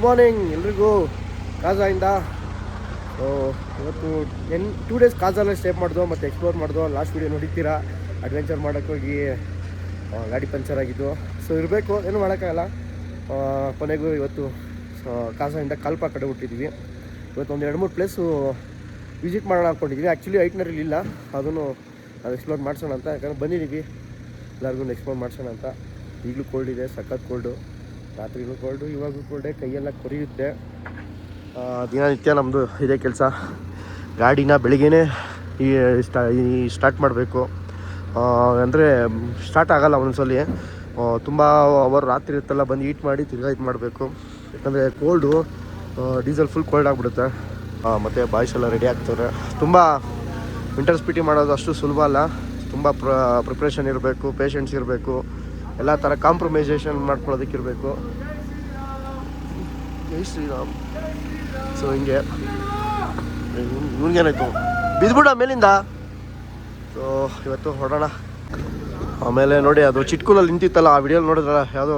Morning ಎಲ್ರಿಗೂ ಕಾಜಾಯಿಂದ. So ಇವತ್ತು 2 days ಕಾಜಲ್ಲೇ stay ಮಾಡಿದ್ವು ಮತ್ತು ಎಕ್ಸ್ಪ್ಲೋರ್ ಮಾಡಿದ್ವು. ಲಾಸ್ಟ್ ವೀಡಿಯೋ ನೋಡಿದ್ದೀರಾ, ಅಡ್ವೆಂಚರ್ ಮಾಡೋಕ್ಕೋಗಿ ಗಾಡಿ ಪಂಚರ್ ಆಗಿದ್ದು. ಸೊ ಇರಬೇಕು, ಏನೂ ಮಾಡೋಕ್ಕಾಗಲ್ಲ. ಕೊನೆಗೂ ಇವತ್ತು ಕಾಜಾಯಿಂದ ಕಲ್ಪ ಕಡೆ ಹುಟ್ಟಿದ್ವಿ. ಇವತ್ತು ಒಂದು 2-3 ಪ್ಲೇಸು ವಿಸಿಟ್ ಮಾಡೋಣ ಅಂದ್ಕೊಂಡಿದ್ವಿ. ಆ್ಯಕ್ಚುಲಿ ಐಟ್ನರಿ ಇಲ್ಲ, ಅದನ್ನು ನಾವು ಎಕ್ಸ್ಪ್ಲೋರ್ ಮಾಡ್ಸೋಣ ಅಂತ. ಯಾಕಂದರೆ ಬಂದಿದ್ದೀವಿ, ಎಲ್ಲರಿಗೂ ಎಕ್ಸ್ಪ್ಲೋರ್ ಮಾಡ್ಸೋಣ ಅಂತ. ಈಗಲೂ ಕೋಲ್ಡ್ ಇದೆ, ಸಖತ್ ಕೋಲ್ಡು. ರಾತ್ರಿಗೂ ಕೋಲ್ಡು, ಇವಾಗೂ ಕೋಲ್ಡೆ, ಕೈಯೆಲ್ಲ ಕೊರಿಯುತ್ತೆ. ದಿನನಿತ್ಯ ನಮ್ಮದು ಇದೇ ಕೆಲಸ. ಗಾಡಿನ ಬೆಳಿಗ್ಗೆನೇ ಸ್ಟಾರ್ಟ್ ಮಾಡಬೇಕು. ಅಂದರೆ ಸ್ಟಾರ್ಟ್ ಆಗೋಲ್ಲ ಒಂದೊಂದ್ಸಲಿ. ತುಂಬ ಅವರ್ ರಾತ್ರಿ ಇರುತ್ತಲ್ಲ, ಬಂದು ಹೀಟ್ ಮಾಡಿ ತಿರ್ಗಾ ಇದು ಮಾಡಬೇಕು. ಯಾಕಂದರೆ ಕೋಲ್ಡು, ಡೀಸೆಲ್ ಫುಲ್ ಕೋಲ್ಡ್ ಆಗಿಬಿಡುತ್ತೆ. ಮತ್ತು ಬಾಯ್ಸ್ ಎಲ್ಲ ರೆಡಿ ಆಗ್ತಾರೆ. ತುಂಬ ವಿಂಟರ್ ಸ್ಪೀಟಿ ಮಾಡೋದು ಅಷ್ಟು ಸುಲಭ ಅಲ್ಲ. ತುಂಬ ಪ್ರಿಪ್ರೇಷನ್ ಇರಬೇಕು, ಪೇಷನ್ಸ್ ಇರಬೇಕು, ಎಲ್ಲ ಥರ ಕಾಂಪ್ರಮೈಸೇಷನ್ ಮಾಡ್ಕೊಳ್ಳೋದಕ್ಕಿರಬೇಕು. ಜೈ ಶ್ರೀರಾಮ್. ಸೊ ಹಿಂಗೆ ಇವ್ನಿಗೇನಾಯ್ತು, ಬಿದ್ಬಿಡ ಮೇಲಿಂದ. ಸೊ ಇವತ್ತು ಹೊರಡೋಣ. ಆಮೇಲೆ ನೋಡಿ, ಅದು ಚಿಟ್ಕೂಲಲ್ಲಿ ನಿಂತಿತ್ತಲ್ಲ, ಆ ವಿಡಿಯೋಲಿ ನೋಡಿದ್ರಲ್ಲ, ಯಾವುದೋ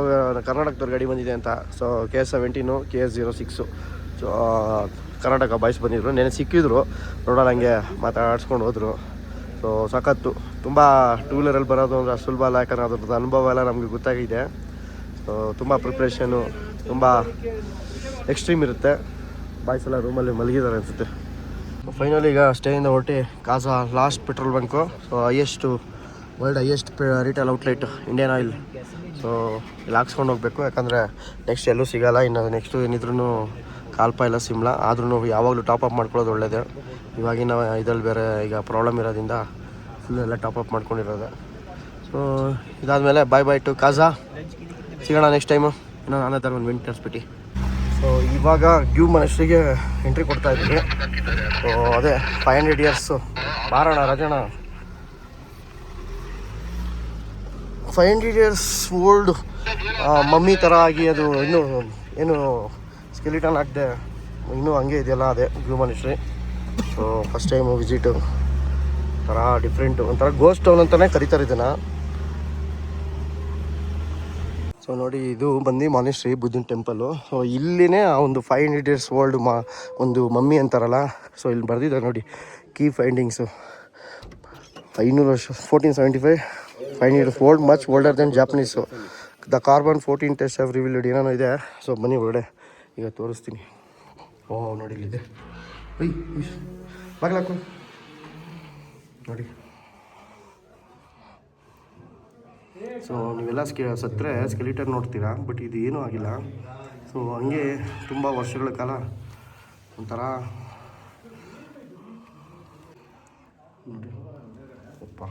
ಕರ್ನಾಟಕದವ್ರ ಗಾಡಿ ಬಂದಿದೆ ಅಂತ. So KS17 KS06. So Karnataka boys ಬಂದಿದ್ರು, ನೆನೆ ಸಿಕ್ಕಿದ್ರು. ನೋಡೋಣ, ಹಂಗೆ ಮಾತಾಡ್ಸ್ಕೊಂಡು ಹೋದರು. ಸೊ ಸಖತ್ತು. ತುಂಬ ಟೂ ವೀಲರಲ್ಲಿ ಬರೋದು ಅಂದರೆ ಸುಲಭ ಅಲ್ಲ, ಯಾಕಂದರೆ ಅದ್ರದ್ದು ಅನುಭವ ಎಲ್ಲ ನಮಗೆ ಗೊತ್ತಾಗಿದೆ. ಸೊ ತುಂಬ ಪ್ರಿಪ್ರೇಷನು, ತುಂಬ ಎಕ್ಸ್ಟ್ರೀಮ್ ಇರುತ್ತೆ. ಬಾಯ್ಸ್ ಎಲ್ಲ ರೂಮಲ್ಲಿ ಮಲಗಿದ್ದಾರೆ ಅನಿಸುತ್ತೆ. ಫೈನಲಿ ಈಗ ಸ್ಟೇಯಿಂದ ಹೊರಟಿ Kaza last petrol bunk. So world highest retail outlet Indian Oil. So ಇಲ್ಲಿ ಹಾಕ್ಸ್ಕೊಂಡು ಹೋಗಬೇಕು, ಯಾಕಂದರೆ ನೆಕ್ಸ್ಟ್ ಎಲ್ಲೂ ಸಿಗೋಲ್ಲ. ಇನ್ನು ನೆಕ್ಸ್ಟು ಏನಿದ್ರೂ ಕಾಲ್ಪ ಇಲ್ಲ, ಸಿಮ್ಲಾ. ಆದ್ರೂ ಯಾವಾಗಲೂ ಟಾಪಪ್ ಮಾಡ್ಕೊಳ್ಳೋದು ಒಳ್ಳೆಯದು. ಇವಾಗಿನ ಇದರಲ್ಲಿ ಬೇರೆ ಈಗ ಪ್ರಾಬ್ಲಮ್ ಇರೋದ್ರಿಂದ ಫುಲ್ ಎಲ್ಲ ಟಾಪಪ್ ಮಾಡ್ಕೊಂಡಿರೋದು. ಸೊ ಇದಾದಮೇಲೆ ಬಾಯ್ ಟು ಕಾಜಾ. ಸಿಗೋಣ ನೆಕ್ಸ್ಟ್ ಟೈಮು ಇನ್ನೂ ನಾನೇ ಥರ ಒಂದು ವಿಂಟರ್ ಸ್ಪೀಟಿ. ಸೊ ಇವಾಗ ಡ್ಯೂ ಮನಸ್ಸಿಗೆ ಎಂಟ್ರಿ ಕೊಡ್ತಾ ಇದ್ದೀವಿ. ಸೊ ಅದೇ 500 ಇಯರ್ಸು ಬಾರೋಣ ರಜಣ. 500 ಇಯರ್ಸ್ ಓಲ್ಡ್ ಮಮ್ಮಿ ಥರ ಆಗಿ, ಅದು ಇನ್ನೂ ಏನು ಸ್ಕೆಲಿಟನ್ ಆಗದೆ ಇನ್ನೂ ಹಂಗೆ ಇದೆಯಲ್ಲ, ಅದೇ ಡ್ಯೂ ಮನಸ್ಸಿ. ಸೊ ಫಸ್ಟ್ ಟೈಮು ವಿಸಿಟು, ಒಂಥರ ಡಿಫ್ರೆಂಟು, ಒಂಥರ ಗೋಸ್ಟ್ ಟೌನ್ ಅಂತಲೇ ಕರೀತಾರೆ ಇದನ್ನು. ಸೊ ನೋಡಿ, ಇದು ಬಂದು ಮಾನೆಸ್ಟ್ರಿ, ಬುದ್ಧನ ಟೆಂಪಲ್ಲು. ಸೊ ಇಲ್ಲಿನೇ ಆ ಒಂದು 500 ಇಯರ್ಸ್ ಓಲ್ಡ್ ಒಂದು ಮಮ್ಮಿ ಅಂತಾರಲ್ಲ. ಸೊ ಇಲ್ಲಿ ಬರೆದಿದ್ದಾರೆ ನೋಡಿ, ಕೀ ಫೈಂಡಿಂಗ್ಸು. 500 ವರ್ಷ, 1475, 500 years old, much older than Japanese. The carbon 14 test have revealed, ಏನೇನೋ ಇದೆ. ಸೊ ಬನ್ನಿ ಹೊರಡೆ, ಈಗ ತೋರಿಸ್ತೀನಿ. ನೋಡಿ ಇಲ್ಲಿದೆ. ಬಾಗ್ಲಾಕು ನೋಡಿ. ಸೊ ನೀವೆಲ್ಲ ಸತ್ತರೆ ಸ್ಕೆಲಿಟನ್ ನೋಡ್ತೀರಾ, ಬಟ್ ಇದು ಏನೂ ಆಗಿಲ್ಲ. ಸೊ ಹಂಗೆ ತುಂಬ ವರ್ಷಗಳ ಕಾಲ ಒಂಥರ ನೋಡಿ. ಅಪ್ಪ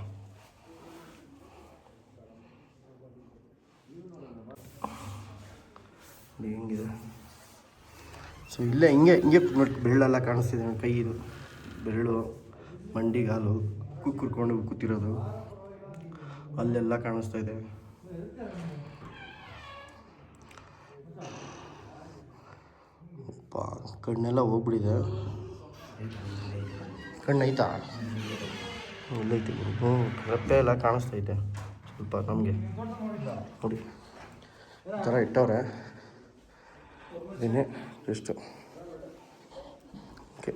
ಹೆಂಗಿದೆ. ಸೊ ಇಲ್ಲೇ ಹಿಂಗೆ ನೋಡಿ, ಬೆರಳೆಲ್ಲ ಕಾಣಿಸ್ತಿದೆ. ಕೈ, ಇದು ಬೆರಳು, ಮಂಡಿಗಾಲು, ಕುರ್ಕೊಂಡು ಕೂತಿರೋದು ಅಲ್ಲೆಲ್ಲ ಕಾಣಿಸ್ತಾ ಇದೆ. ಕಣ್ಣೆಲ್ಲ ಹೋಗ್ಬಿಟ್ಟಿದೆ. ಕಣ್ಣೈತಾ? ಎಲ್ಲೈತಿ? ರಕ್ತ ಎಲ್ಲ ಕಾಣಿಸ್ತೈತೆ ಸ್ವಲ್ಪ ನಮಗೆ. ನೋಡಿ ಈ ಥರ ಇಟ್ಟವ್ರೆ. ಇದನ್ನೇ ಎಷ್ಟು ಓಕೆ.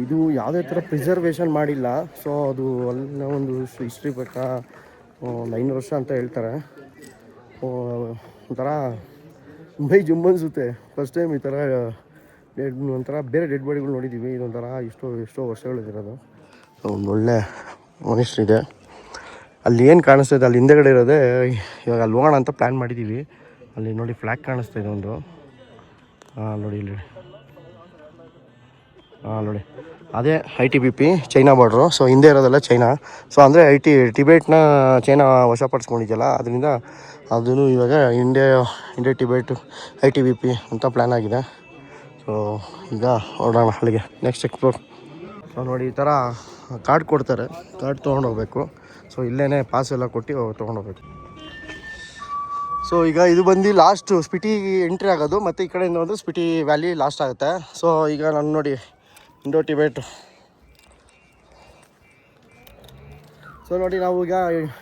ಇದು ಯಾವುದೇ ಥರ ಪ್ರಿಸರ್ವೇಷನ್ ಮಾಡಿಲ್ಲ. ಸೊ ಅದು ಅಲ್ಲ ಒಂದು ಹಿಸ್ಟ್ರಿ ಬೇಕಾ, 900 ವರ್ಷ ಅಂತ ಹೇಳ್ತಾರೆ. ಒಂಥರ ಮೈ ಜುಮ್ ಅನಿಸುತ್ತೆ. ಫಸ್ಟ್ ಟೈಮ್ ಈ ಥರ ಒಂಥರ ಬೇರೆ ಡೆಡ್ ಬಾಡಿಗಳು ನೋಡಿದ್ದೀವಿ. ಇದೊಂಥರ ಎಷ್ಟೋ ವರ್ಷಗಳಿದಿರೋದು. ಒಂದು ಒಳ್ಳೆ ಮನುಷ್ಯ ಇದೆ. ಅಲ್ಲಿ ಏನು ಕಾಣಿಸ್ತಾ ಇದೆ, ಅಲ್ಲಿ ಹಿಂದೆಗಡೆ ಇರೋದೇ. ಇವಾಗ ಅಲ್ಲಿ ಹೋಗೋಣ ಅಂತ ಪ್ಲ್ಯಾನ್ ಮಾಡಿದ್ದೀವಿ. ಅಲ್ಲಿ ನೋಡಿ ಫ್ಲ್ಯಾಗ್ ಕಾಣಿಸ್ತಾ ಇದೆ ಒಂದು. ನೋಡಿ ಇಲ್ಲಿ, ನೋಡಿ ಅದೇ ITBP ಚೈನಾ ಬಾರ್ಡ್ರು. ಸೊ ಹಿಂದೆ ಇರೋದೆಲ್ಲ ಚೈನಾ. ಸೊ ಅಂದರೆ ಟಿಬೇಟ್ನ ಚೈನಾ ವಶಪಡಿಸ್ಕೊಂಡಿದೆಯಲ್ಲ, ಅದರಿಂದ ಅದೂ ಇವಾಗ ಇಂಡಿಯಾ ಟಿಬೇಟ್ ITBP ಅಂತ ಪ್ಲ್ಯಾನ್ ಆಗಿದೆ. ಸೊ ಈಗ ಹೊರಡೋಣ ಅಲ್ಲಿಗೆ, ನೆಕ್ಸ್ಟ್ ಎಕ್ಸ್ಪ್ಲೋರ್. ಸೊ ನೋಡಿ, ಈ ಥರ ಕಾರ್ಡ್ ಕೊಡ್ತಾರೆ, ಕಾರ್ಡ್ ತೊಗೊಂಡೋಗ್ಬೇಕು. ಸೊ ಇಲ್ಲೇ ಪಾಸ್ ಎಲ್ಲ ಕೊಟ್ಟು ತೊಗೊಂಡೋಗ್ಬೇಕು. ಸೊ ಈಗ ಇದು ಬಂದು ಲಾಸ್ಟ್ ಸ್ಪಿಟಿ ಎಂಟ್ರಿ ಆಗೋದು, ಮತ್ತು ಈ ಕಡೆಯಿಂದ ಒಂದು ಸ್ಪಿಟಿ ವ್ಯಾಲಿ ಲಾಸ್ಟ್ ಆಗುತ್ತೆ. ಸೊ ಈಗ ನಾನು ನೋಡಿ ಇಂಡೋ ಟಿಬೇಟ್. ಸೊ ಸೊ ನೋಡಿ ನಾವು ಈಗ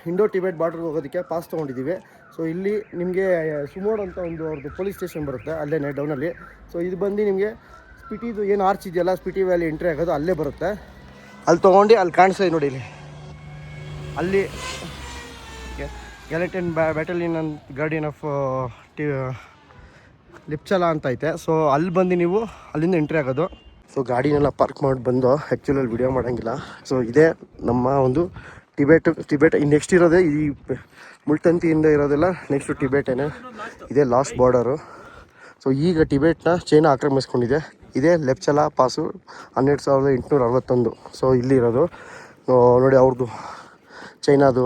ಇಂಡೋ ಟಿಬೆಟ್ ಬಾರ್ಡ್ರಿಗೆ ಹೋಗೋದಕ್ಕೆ ಪಾಸ್ ತೊಗೊಂಡಿದ್ದೀವಿ. ಸೊ ಇಲ್ಲಿ ನಿಮಗೆ ಸುಮೋಡ್ ಅಂತ ಒಂದು ಅವ್ರದ್ದು ಪೊಲೀಸ್ ಸ್ಟೇಷನ್ ಬರುತ್ತೆ ಅಲ್ಲೇ ಡೌನಲ್ಲಿ. ಸೊ ಇದು ಬಂದು ನಿಮಗೆ ಸ್ಪಿಟಿದು ಏನು ಆರ್ಚ್ ಇದೆಯಲ್ಲ, ಸ್ಪಿಟಿ ವ್ಯಾಲಿ ಎಂಟ್ರಿ ಆಗೋದು ಅಲ್ಲೇ ಬರುತ್ತೆ. ಅಲ್ಲಿ ತೊಗೊಂಡು ಅಲ್ಲಿ ಕಾಣಿಸ್ತಾ ನೋಡಿ ಇಲ್ಲಿ, ಅಲ್ಲಿ ಗ್ಯಾಲೆಟನ್ ಬ್ಯಾಟಲಿಯನ್ ಗಾರ್ಡಿಯನ್ ಆಫ್ ಲಿಪ್ಚಲ ಅಂತ ಐತೆ. ಸೊ ಅಲ್ಲಿ ಬಂದು ನೀವು ಅಲ್ಲಿಂದ ಎಂಟ್ರಿ ಆಗೋದು. ಸೊ ಗಾಡಿನೆಲ್ಲ ಪಾರ್ಕ್ ಮಾಡಿ ಬಂದು ಆ್ಯಕ್ಚುಲಿ ವಿಡಿಯೋ ಮಾಡೋಂಗಿಲ್ಲ. ಸೊ ಇದೇ ನಮ್ಮ ಒಂದು ಟಿಬೆಟ್ ನೆಕ್ಸ್ಟ್ ಇರೋದೇ ಈ ಮುಳ್ತಂತಿಯಿಂದ ಇರೋದೆಲ್ಲ ನೆಕ್ಸ್ಟು ಟಿಬೆಟೇನೆ. ಇದೇ ಲಾಸ್ಟ್ ಬಾರ್ಡರು. ಸೊ ಈಗ ಟಿಬೆಟ್ನ ಚೈನಾ ಆಕ್ರಮಿಸ್ಕೊಂಡಿದೆ. ಇದೇ ಲೆಪ್ಚಲ ಪಾಸು 12,861. ಸೊ ಇಲ್ಲಿರೋದು ನೋಡಿ ಅವ್ರದ್ದು ಚೈನಾದು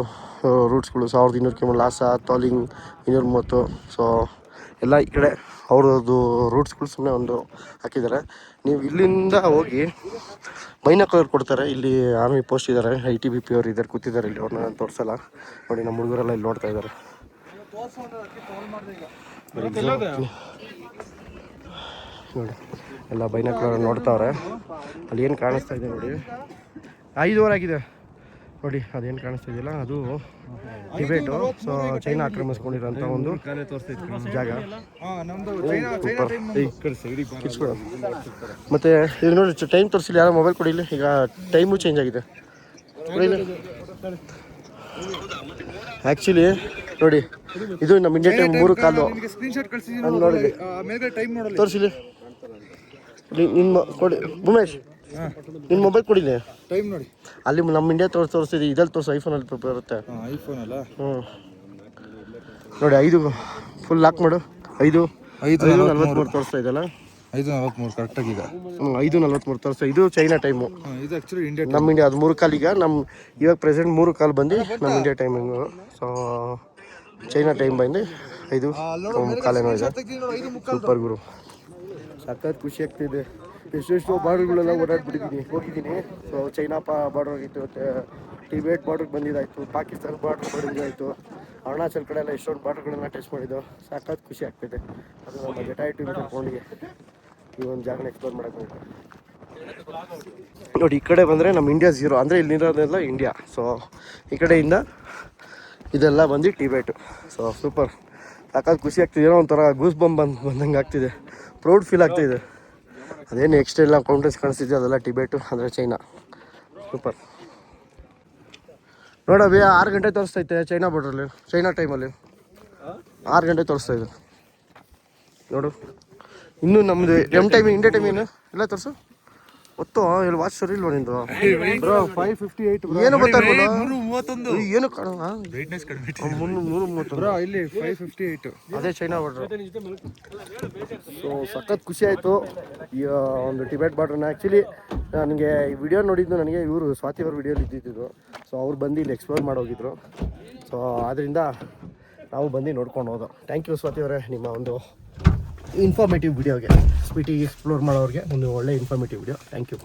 ರೂಟ್ಸ್ಗಳು 1,200 ಕಿಲೋಮೀಟರ್, ಲಾಸಾ, ತೋಲಿಂಗ್ 230. ಸೊ ಎಲ್ಲ ಈ ಕಡೆ ಅವ್ರದ್ದು ರೂಟ್ಸ್ಗಳು ಸುಮ್ಮನೆ ಒಂದು ಹಾಕಿದ್ದಾರೆ. ನೀವು ಇಲ್ಲಿಂದ ಹೋಗಿ ಬೈನಾಕುಲರ್ ಕೊಡ್ತಾರೆ. ಇಲ್ಲಿ ಆರ್ಮಿ ಪೋಸ್ಟ್ ಇದ್ದಾರೆ, ITBP ಅವ್ರು ಇದ್ದಾರೆ, ಕೂತಿದ್ದಾರೆ ಇಲ್ಲಿ. ಅವ್ರನ್ನ ನಾನು ತೋರಿಸಲ್ಲ ನೋಡಿ, ನಮ್ಮ ಹುಡುಗರೆಲ್ಲ ಇಲ್ಲಿ ನೋಡ್ತಾ ಇದ್ದಾರೆ. ನೋಡಿ ಎಲ್ಲ ಬೈನಾಕುಲರ್ ನೋಡ್ತಾವ್ರೆ. ಅಲ್ಲಿ ಏನು ಕಾಣಿಸ್ತಾ ಇದೆ ನೋಡಿ, 5 ಆಗಿದೆ ನೋಡಿ. ಅದೇನು ಕಾಣಿಸ್ತಾ ಇದೆಯಲ್ಲ ಅದು ಟಿಬೆಟು. ಸೊ ಚೈನಾ ಆಕ್ರಮಿಸ್ಕೊಂಡಿರೋಂಥ ಒಂದು ಜಾಗ. ಮತ್ತು ಈಗ ನೋಡಿ ಟೈಮ್ ತೋರಿಸಿಲ್ಲ, ಯಾರೋ ಮೊಬೈಲ್ ಕೊಡಿಲ್ಲ. ಈಗ ಟೈಮು ಚೇಂಜ್ ಆಗಿದೆ ಆ್ಯಕ್ಚುಲಿ. ನೋಡಿ ಇದು ನಮ್ಮ ಇಂಡಿಯಾ ಟೈಮ್ 3:15 ನೋಡಿ. ತೋರಿಸಿಲಿ ನಿಮ್ಮ ಕೊಡಿ ಉಮೇಶ್, ನಿನ್ನ ಮೊಬೈಲ್ ಕೊಡಿಲ್ಲ. ಟೈಮ್ ನೋಡಿ ಅಲ್ಲಿ ನಮ್ಮ ಇಂಡಿಯಾ ತೋರಿಸ್ತಿದ್ದೆ, ಇದಲ್ಲಿ ತೋರಿಸು, ಐಫೋನಲ್ಲಿ ಬರುತ್ತೆ. ಐಫೋನಲ್ಲ. ನೋಡಿ 5 ಫುಲ್ ಲಾಕ್ ಮಾಡು. 5:43 ತೋರಿಸ್ತಾ ಇದೆಯಲ್ಲ, 5:43 ಕರೆಕ್ಟಾಗಿ ಈಗ. 5:43 ತೋರಿಸ್ತಾ. ಇದು ಚೈನಾ ಟೈಮು, ಇದು ಆ್ಯಕ್ಚುಲಿ ಇಂಡಿಯಾ. ನಮ್ಮ ಇಂಡಿಯಾ ಅದು 3:15. ಈಗ ಇವಾಗ ಪ್ರೆಸೆಂಟ್ 3:15 ಬಂದು ನಮ್ಮ India timing. So China time ಬಂದು 5:15 ಇದೆ. ಸೂಪರ್ ಗುರು, ಸಖತ್ ಖುಷಿ ಆಗ್ತಿದೆ. ಎಷ್ಟೆಷ್ಟು ಬಾರ್ಡರ್ಗಳೆಲ್ಲ ಹೋಗಿದ್ದೀನಿ. ಸೊ ಚೈನಾ ಬಾರ್ಡರ್ ಆಗಿತ್ತು, ಟಿಬೆಟ್ ಬಾರ್ಡ್ರಿಗೆ ಬಂದಿದ್ದಾಯಿತು, ಪಾಕಿಸ್ತಾನ ಬಾರ್ಡ್ರ್ ಬಂದಿದ್ದಾಯಿತು, ಅರುಣಾಚಲ್ ಕಡೆ ಎಲ್ಲ ಎಷ್ಟೊಂದು ಬಾರ್ಡ್ರ್ಗಳನ್ನ ಟೆಸ್ಟ್ ಮಾಡಿದ್ದು. ಸಖತ್ ಖುಷಿ ಆಗ್ತಿದೆ. ಅದು ನಮ್ಮ ಜಟಾಯಿಟ್ಟು ಫೋನ್ಗೆ ಈ ಒಂದು ಜಾಗನ ಎಕ್ಸ್ಪ್ಲೋರ್ ಮಾಡೋಕ್ಕೆ ನೋಡಿ. ಈ ಕಡೆ ಬಂದರೆ ನಮ್ಮ ಇಂಡಿಯಾ 0 ಅಂದರೆ ಇಲ್ಲಿರೋದೆಲ್ಲ ಇಂಡಿಯಾ. ಸೊ ಈ ಕಡೆಯಿಂದ ಇದೆಲ್ಲ ಬಂದು ಟಿಬೆಟು. ಸೊ ಸೂಪರ್, ಸಖತ್ ಖುಷಿ ಆಗ್ತಿದೆ. ಏನೋ ಒಂಥರ ಗೂಸ್ ಬಂಬ್ ಬಂದಂಗೆ ಆಗ್ತಿದೆ, ಪ್ರೌಡ್ ಫೀಲ್ ಆಗ್ತಿದೆ. ಅದೇನು ಎಕ್ಸ್ಟ್ರಾ ಕೌಂಟರ್ಸ್ ಕಾಣಿಸ್ತಿದೆ ಅದೆಲ್ಲ ಟಿಬೆಟು ಅಂದರೆ ಚೈನಾ. ಸೂಪರ್ ನೋಡಬಿ, 6 ಗಂಟೆ ತೋರಿಸ್ತೈತೆ ಚೈನಾ ಬಾರ್ಡ್ರಲ್ಲಿ. ಚೈನಾ ಟೈಮಲ್ಲಿ 6 ಗಂಟೆ ತೋರಿಸ್ತಾ ಇದೆ ನೋಡು. ಇನ್ನೂ ನಮ್ಮದು ಟೈಮಿಂಗ್ ಇಂಡಿಯಾ ಟೈಮ್ ಏನು ಎಲ್ಲ ತೋರಿಸು. ಒತ್ತು ಇಲ್ಲಿ ವಾಚ್ ಸರಿ ಇಲ್ವ ನಿಂದು ಬ್ರೋ? 5:58 ಏನು ಗೊತ್ತಾಗ್ಬೋದು, ಏನು ಕಾಣೋಣ. 330 ಇಲ್ಲಿ 5:58 ಅದೇ ಚೈನಾ ಬಾರ್ಡ್ರು. ಸೊ ಸಖತ್ ಖುಷಿ ಆಯಿತು ಈ ಒಂದು ಟಿಬೆಟ್ ಬಾರ್ಡ್ರನ್ನ. ಆ್ಯಕ್ಚುಲಿ ನನಗೆ ಈ ವಿಡಿಯೋ ನೋಡಿದ್ದು ನನಗೆ ಇವರು ಸ್ವಾತಿ ಅವ್ರ ವಿಡಿಯೋಲಿ ಇದ್ದಿದ್ದು. ಸೊ ಅವ್ರು ಬಂದು ಇಲ್ಲಿ ಎಕ್ಸ್ಪ್ಲೋರ್ ಮಾಡೋಗಿದ್ರು. ಸೊ ಆದ್ದರಿಂದ ನಾವು ಬಂದು ನೋಡ್ಕೊಂಡು ಹೋದೋ. ಥ್ಯಾಂಕ್ ಯು ಸ್ವಾತಿ ಅವರೇ, ನಿಮ್ಮ ಒಂದು ಇನ್ಫಾರ್ಮೇಟಿವ್ ವಿಡಿಯೋಗೆ, ಸ್ಪಿಟಿ ಎಕ್ಸ್ಪ್ಲೋರ್ ಮಾಡೋರಿಗೆ ಒಂದು ಒಳ್ಳೆ ಇನ್ಫಾರ್ಮೇಟಿವ್ ವಿಡಿಯೋ. Thank you.